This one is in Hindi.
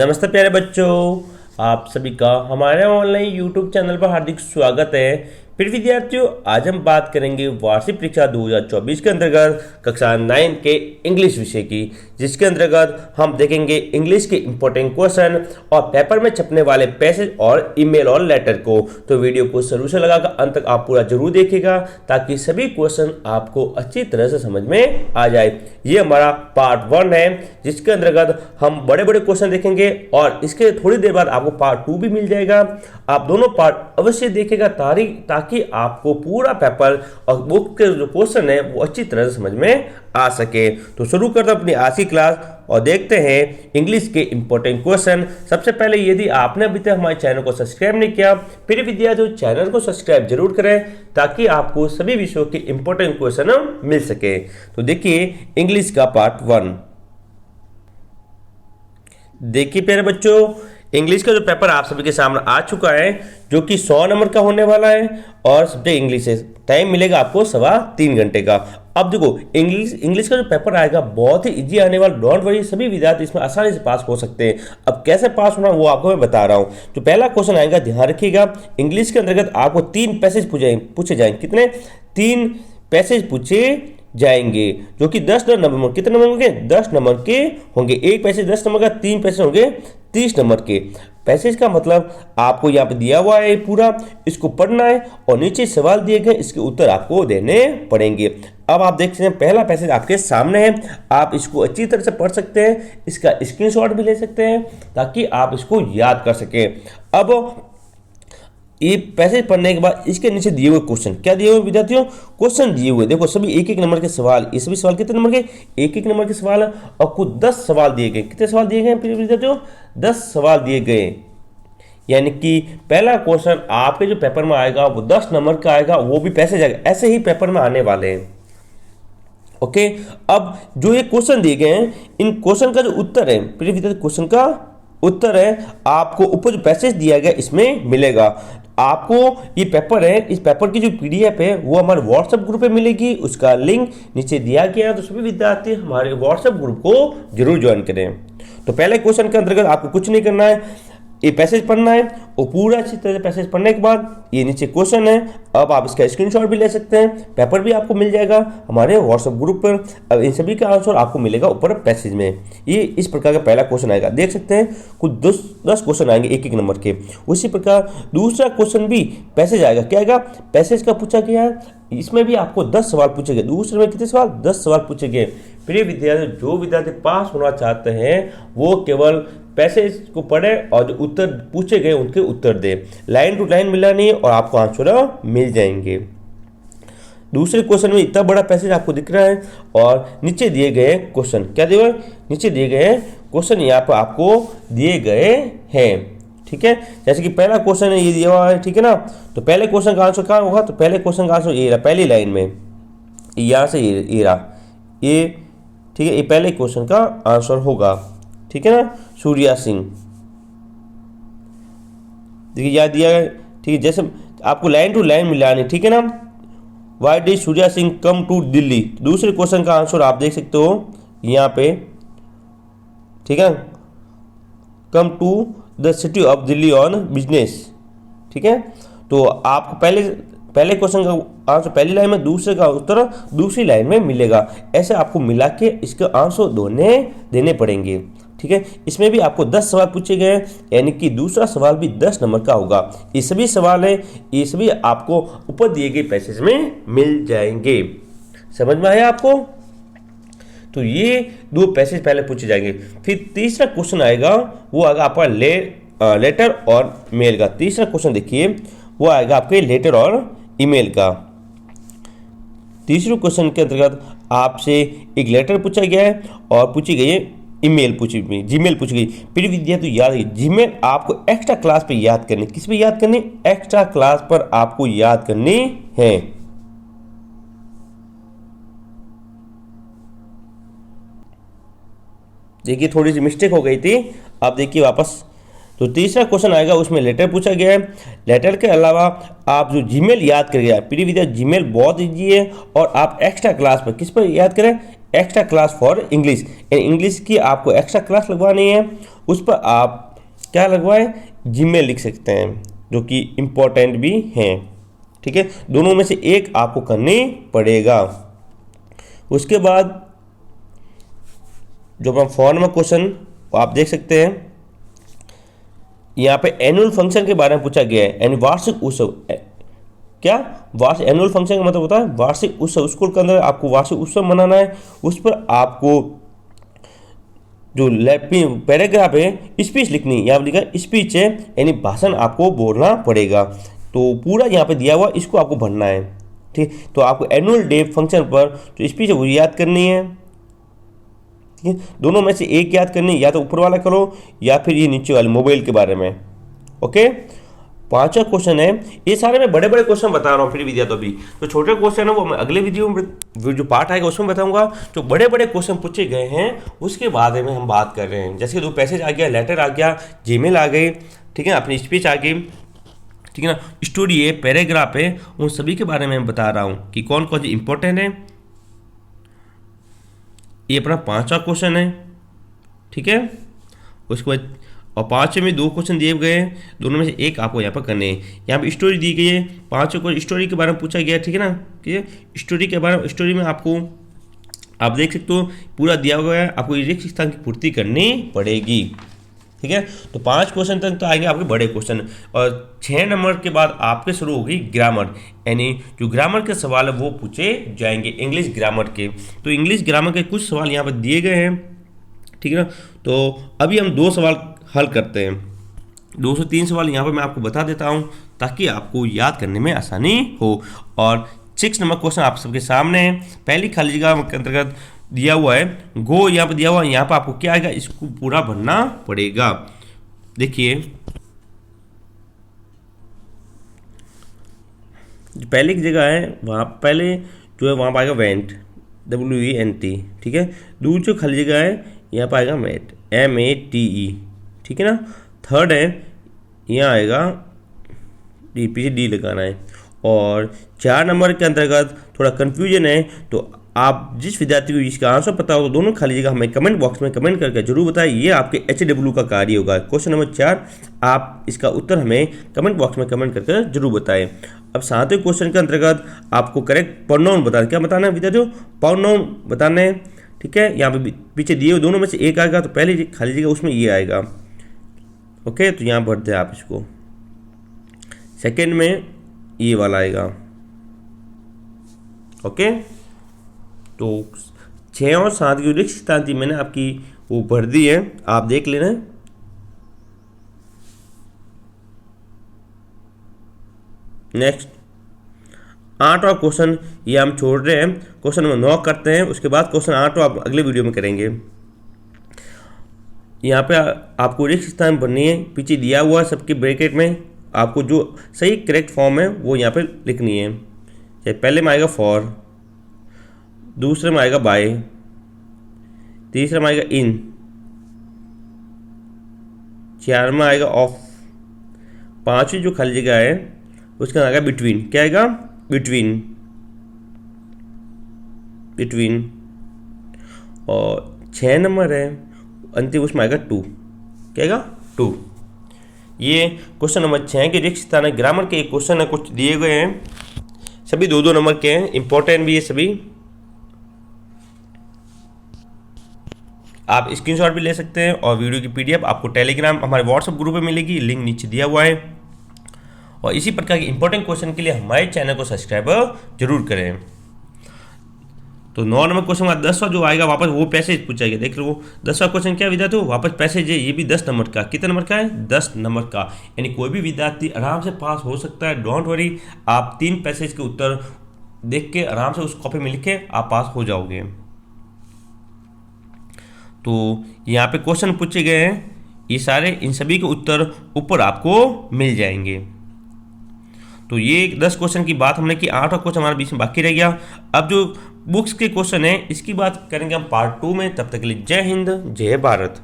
नमस्ते प्यारे बच्चों, आप सभी का हमारे ऑनलाइन यूट्यूब चैनल पर हार्दिक स्वागत है। फिर विद्यार्थियों, आज हम बात करेंगे वार्षिक परीक्षा 2024 के अंतर्गत कक्षा 9 के इंग्लिश विषय की, जिसके अंतर्गत हम देखेंगे इंग्लिश के इंपॉर्टेंट क्वेश्चन और पेपर में छपने वाले पैसेज और ईमेल और लेटर को। तो वीडियो को शुरू से लगाकर अंत तक आप पूरा जरूर देखिएगा ताकि सभी क्वेश्चन आपको अच्छी तरह से समझ में आ जाए। ये हमारा पार्ट 1 है, जिसके अंतर्गत हम बड़े बड़े क्वेश्चन देखेंगे और इसके थोड़ी देर बाद आपको पार्ट 2 भी मिल जाएगा। आप दोनों पार्ट अवश्य देखिएगा ताकि आपको पूरा पेपर और बुक के जो क्वेश्चन है वो अच्छी तरह से समझ में आ सके। तो शुरू करते हैं अपनी आज की क्लास और देखते हैं इंग्लिश के इंपॉर्टेंट क्वेश्चन। सबसे पहले यदि आपने अभी तक हमारे चैनल को सब्सक्राइब नहीं किया, फिर विद्यार्थियों चैनल को सब्सक्राइब जरूर करें ताकि आपको सभी विषयों के इंपॉर्टेंट क्वेश्चन मिल सके। तो देखिए इंग्लिश का पार्ट 1। देखिए प्यारे बच्चों, इंग्लिश का जो पेपर आप सभी के सामने आ चुका है, जो कि 100 नंबर का होने वाला है और सब्जेक्ट इंग्लिश है। टाइम मिलेगा आपको 3.25 घंटे का। अब देखो इंग्लिश का जो पेपर आएगा बहुत ही इजी आने वाला, डोंट वरी, सभी विद्यार्थी इसमें आसानी से पास हो सकते हैं। अब कैसे पास होना वो आपको मैं बता रहा हूँ। तो पहला क्वेश्चन आएगा, ध्यान रखिएगा, इंग्लिश के अंतर्गत आपको 3 पैसेज पूछे जाएंगे। कितने? 3 पैसेज पूछे जाएंगे, जो कि 10 नंबर, कितने नंबर होंगे? 10 नंबर के होंगे। एक पैसेज 10 नंबर का, 3 पैसेज होंगे 30 नंबर के। पैसेज का मतलब आपको यहाँ पे दिया हुआ है पूरा, इसको पढ़ना है और नीचे सवाल दिए गए, इसके उत्तर आपको देने पड़ेंगे। अब आप देख सकते हैं पहला पैसेज आपके सामने है, आप इसको अच्छी तरह से पढ़ सकते हैं, इसका स्क्रीनशॉट भी ले सकते हैं ताकि आप इसको याद कर सकें। अब ये पैसेज पढ़ने के बाद इसके नीचे दिए हुए क्वेश्चन, क्या दिए हुए विद्यार्थियों? क्वेश्चन दिए हुए, देखो सभी एक नंबर के सवाल। ये सभी सवाल कितने नंबर के? एक नंबर के सवाल है और कुछ 10 सवाल दिए गए। कितने सवाल दिए गए विद्यार्थियों? 10 सवाल दिए गए। यानी कि पहला क्वेश्चन आपके जो पेपर में आएगा वो 10 नंबर का आएगा, वो भी पैसेज आएगा। ऐसे ही पेपर में आने वाले हैं। ओके, अब जो ये क्वेश्चन दिए गए हैं, इन क्वेश्चन का जो उत्तर है, क्वेश्चन का उत्तर है आपको ऊपर जो पैसेज दिया गया इसमें मिलेगा। आपको ये पेपर है, इस पेपर की जो पीडीएफ है वो हमारे व्हाट्सएप ग्रुप पे मिलेगी, उसका लिंक नीचे दिया गया है। तो सभी विद्यार्थी हमारे व्हाट्सएप ग्रुप को जरूर ज्वाइन करें। तो पहले क्वेश्चन के अंतर्गत आपको कुछ नहीं करना है, ये पैसेज पढ़ना है और पूरा अच्छी तरह से पैसेज पढ़ने के बाद ये नीचे क्वेश्चन है। अब आप इसका स्क्रीनशॉट भी ले सकते हैं, पेपर भी आपको मिल जाएगा हमारे व्हाट्सएप ग्रुप पर। अब इन सभी का आंसर आपको मिलेगा ऊपर पैसेज में। ये इस प्रकार का पहला क्वेश्चन आएगा, देख सकते हैं कुछ 10 क्वेश्चन आएंगे एक नंबर के। उसी प्रकार दूसरा क्वेश्चन भी पैसेज आएगा। क्या आएगा? पैसेज का पूछा गया है, इसमें भी आपको 10 सवाल पूछे गए। दूसरे में कितने सवाल? 10 सवाल पूछे गए। प्रिय विद्यार्थी, जो विद्यार्थी पास होना चाहते हैं वो केवल पैसेज को पढ़े और जो उत्तर पूछे गए उनके उत्तर दे। लाइन टू लाइन मिलानी है और आपको आंसर मिल जाएंगे। दूसरे क्वेश्चन में इतना बड़ा पैसेज आपको दिख रहा है और नीचे दिए गए क्वेश्चन, क्या दिए हुए? नीचे दिए गए क्वेश्चन यहाँ पर आपको दिए गए हैं। ठीक है, जैसे कि पहला क्वेश्चन है ये दिया हुआ है, ठीक है ना। तो पहले क्वेश्चन का आंसर कहाँ होगा? तो पहले क्वेश्चन का आंसर ये रहा, पहली लाइन में, यहाँ से ये रहा, ये ठीक है, ये पहले क्वेश्चन का आंसर होगा। ठीक है ना, सूर्या सिंह, देखिए याद दिया है। ठीक है, जैसे आपको लाइन टू लाइन मिलानी, ठीक है ना। Why did Surya Singh come to Delhi? दूसरे क्वेश्चन का आंसर आप देख सकते हो यहाँ पे, ठीक है, come to the city of Delhi on business. ठीक है, तो आपको पहले क्वेश्चन का आंसर पहली लाइन में, दूसरे का उत्तर दूसरी लाइन में मिलेगा। ऐसे आपको मिला के इसके आंसर देने पड़ेंगे। ठीक है, इसमें भी आपको 10 सवाल पूछे गए, यानी कि दूसरा सवाल भी 10 नंबर का होगा। ये सभी सवाल है, ये सभी आपको ऊपर दिए गए पैसेज में मिल जाएंगे। समझ में आया आपको? तो ये 2 पैसेज पहले पूछे जाएंगे। फिर तीसरा क्वेश्चन आएगा, वो आएगा आपका लेटर और मेल का। तीसरा क्वेश्चन देखिए, वो आएगा आपके लेटर और ईमेल का। तीसरे क्वेश्चन के अंतर्गत आपसे एक लेटर पूछा गया है और पूछी गई है ईमेल, जीमेल पूछी गई। फिर विद्यार्थी याद है, जीमेल आपको एक्स्ट्रा क्लास पे याद करनी। किस पे याद करनी? एक्स्ट्रा क्लास पर आपको याद करनी है। देखिए थोड़ी सी मिस्टेक हो गई थी, आप देखिए वापस। तो तीसरा क्वेश्चन आएगा, उसमें लेटर पूछा गया है। लेटर के अलावा आप जो जीमेल याद करिएगा, प्रिय विद्यार्थी जीमेल बहुत ईजी है और आप एक्स्ट्रा क्लास पर किस पर याद करें? Extra class for English, English की आपको एक्स्ट्रा क्लास लगवानी है। उस पर आप क्या लगवाएं, जीमेल लिख सकते हैं, जो कि इम्पोर्टेंट भी हैं। ठीक है, दोनों में से एक आपको करनी पड़ेगा। उसके बाद जो अपना 4 नंबर क्वेश्चन आप देख सकते हैं, यहाँ पे एनुअल फंक्शन के बारे में पूछा गया है। यानी वार्षिक उत्सव, क्या वार्षिक एनुअल फंक्शन का मतलब होता है वार्षिक उत्सव। स्कूल के अंदर आपको वार्षिक उत्सव मनाना है, उस पर आपको जो पैराग्राफ है स्पीच लिखनी है। यहाँ पर लिखा स्पीच है, यानी भाषण आपको बोलना पड़ेगा। तो पूरा यहाँ पे दिया हुआ, इसको आपको भरना है। ठीक, तो आपको एनुअल डे फंक्शन पर जो स्पीच है वो याद करनी है। ठीक है, दोनों में से एक याद करनी है, या तो ऊपर वाला करो या फिर ये नीचे वाले मोबाइल के बारे में। ओके, 5वां क्वेश्चन है, ये सारे मैं बड़े बड़े क्वेश्चन बता रहा हूँ फिर भी, तो छोटे क्वेश्चन है वो मैं अगले वीडियो में जो पार्ट आएगा उसमें बताऊंगा। जो बड़े बड़े क्वेश्चन पूछे गए हैं उसके बारे में हम बात कर रहे हैं। जैसे 2 पैसेज आ गया, लेटर आ गया, जीमेल आ गई, ठीक है, अपनी स्पीच आ गई, ठीक है ना, स्टोरी है, पैराग्राफ है, उन सभी के बारे में मैं बता रहा हूँ कि कौन कौन सी इंपॉर्टेंट है। ये अपना 5वां क्वेश्चन है। ठीक है, उसके बाद और 5वें में 2 क्वेश्चन दिए गए हैं, दोनों में से एक आपको यहाँ पर करने हैं। यहाँ पे स्टोरी दी गई है, 5वें को स्टोरी के बारे में पूछा गया है। ठीक है ना, कि स्टोरी के बारे में, स्टोरी में आपको आप देख सकते हो पूरा दिया हुआ है, आपको रिक्त स्थान की पूर्ति करनी पड़ेगी। ठीक है, तो 5 क्वेश्चन तक तो आएंगे आपके बड़े क्वेश्चन, और 6 नंबर के बाद आपके शुरू होगी ग्रामर, यानी जो ग्रामर के सवाल है वो पूछे जाएंगे इंग्लिश ग्रामर के। तो इंग्लिश ग्रामर के कुछ सवाल यहाँ पर दिए गए हैं। ठीक है ना, तो अभी हम 2 सवाल हल करते हैं। 2 से 3 सवाल यहाँ पर मैं आपको बता देता हूँ ताकि आपको याद करने में आसानी हो। और 6 नंबर क्वेश्चन आप सबके सामने है। पहली खाली जगह के अंतर्गत दिया हुआ है गो, यहाँ पर दिया हुआ है, यहाँ पर आपको क्या आएगा, इसको पूरा भरना पड़ेगा। देखिए, जो पहले की जगह है वहाँ पहले जो है वहाँ पर आएगा वेंट, WENT। ठीक है, दूसरी जो खाली जगह है यहाँ पर आएगा मेट, MATE। ठीक है ना, थर्ड है यहाँ आएगा पीछे D लगाना है। और 4 नंबर के अंतर्गत थोड़ा कन्फ्यूजन है, तो आप जिस विद्यार्थी को इसका आंसर पता हो दोनों खाली जगह हमें कमेंट बॉक्स में कमेंट करके जरूर बताएं। ये आपके HW का कार्य होगा। क्वेश्चन नंबर 4 आप इसका उत्तर हमें कमेंट बॉक्स में कमेंट करके जरूर बताएं। अब 7वें क्वेश्चन के अंतर्गत आपको करेक्ट प्रोनाउन बताना, क्या बताना है विद्यार्थियों, प्रोनाउन बताना है। ठीक है, यहाँ पे पीछे दिए हुए दोनों में से एक आएगा, तो पहले खाली जगह उसमें ये आएगा। ओके, तो यहाँ भरते हैं आप इसको। सेकेंड में ये वाला आएगा। ओके, तो 6 और 7 की रिक्त स्थान थी मैंने आपकी वो भर दी है, आप देख लेना। नेक्स्ट 8वां क्वेश्चन ये हम छोड़ रहे हैं, क्वेश्चन नंबर 9 करते हैं, उसके बाद क्वेश्चन 8 आप अगले वीडियो में करेंगे। यहाँ पे आपको रिक्त स्थान भरनी है, पीछे दिया हुआ सबके ब्रैकेट में आपको जो सही करेक्ट फॉर्म है वो यहाँ पे लिखनी है। पहले में आएगा फॉर, दूसरे में आएगा बाय, तीसरे में आएगा इन, 4 में आएगा ऑफ, 5वीं जो खाली जगह है उसका आएगा बिटवीन। क्या आएगा, बिटवीन, बिटवीन। और 6 नंबर है अंतिम, उसमें आएगा टू। क्या आएगा, टू। ये क्वेश्चन नंबर 6 के रिक्त स्थान है। ग्रामर के एक क्वेश्चन है, कुछ दिए गए हैं, सभी 2-2 नंबर के हैं, इंपॉर्टेंट भी है सभी। आप स्क्रीनशॉट भी ले सकते हैं और वीडियो की PDF आपको टेलीग्राम हमारे व्हाट्सएप ग्रुप में मिलेगी, लिंक नीचे दिया हुआ है। और इसी प्रकार के इंपॉर्टेंट क्वेश्चन के लिए हमारे चैनल को सब्सक्राइब जरूर करें। तो 9 नंबर क्वेश्चन का 10वां जो आएगा वापस वो पैसेज पूछा गया। देख लो 10वां क्वेश्चन क्या विद्यार्थी हो, वापस पैसेज है, ये भी 10 नंबर का। कितने नंबर का है, 10 नंबर का। यानी कोई भी विद्यार्थी आराम से पास हो सकता है, डोंट वरी। आप 3 पैसेज के उत्तर देख के आराम से उस कॉपी में लिखे आप पास हो जाओगे। तो यहाँ पे क्वेश्चन पूछे गए हैं, ये सारे इन सभी के उत्तर ऊपर आपको मिल जाएंगे। तो ये 10 क्वेश्चन की बात हमने की, 8वां क्वेश्चन हमारे बीच में बाकी रह गया। अब जो बुक्स के क्वेश्चन है इसकी बात करेंगे हम पार्ट 2 में। तब तक के लिए जय हिंद, जय भारत।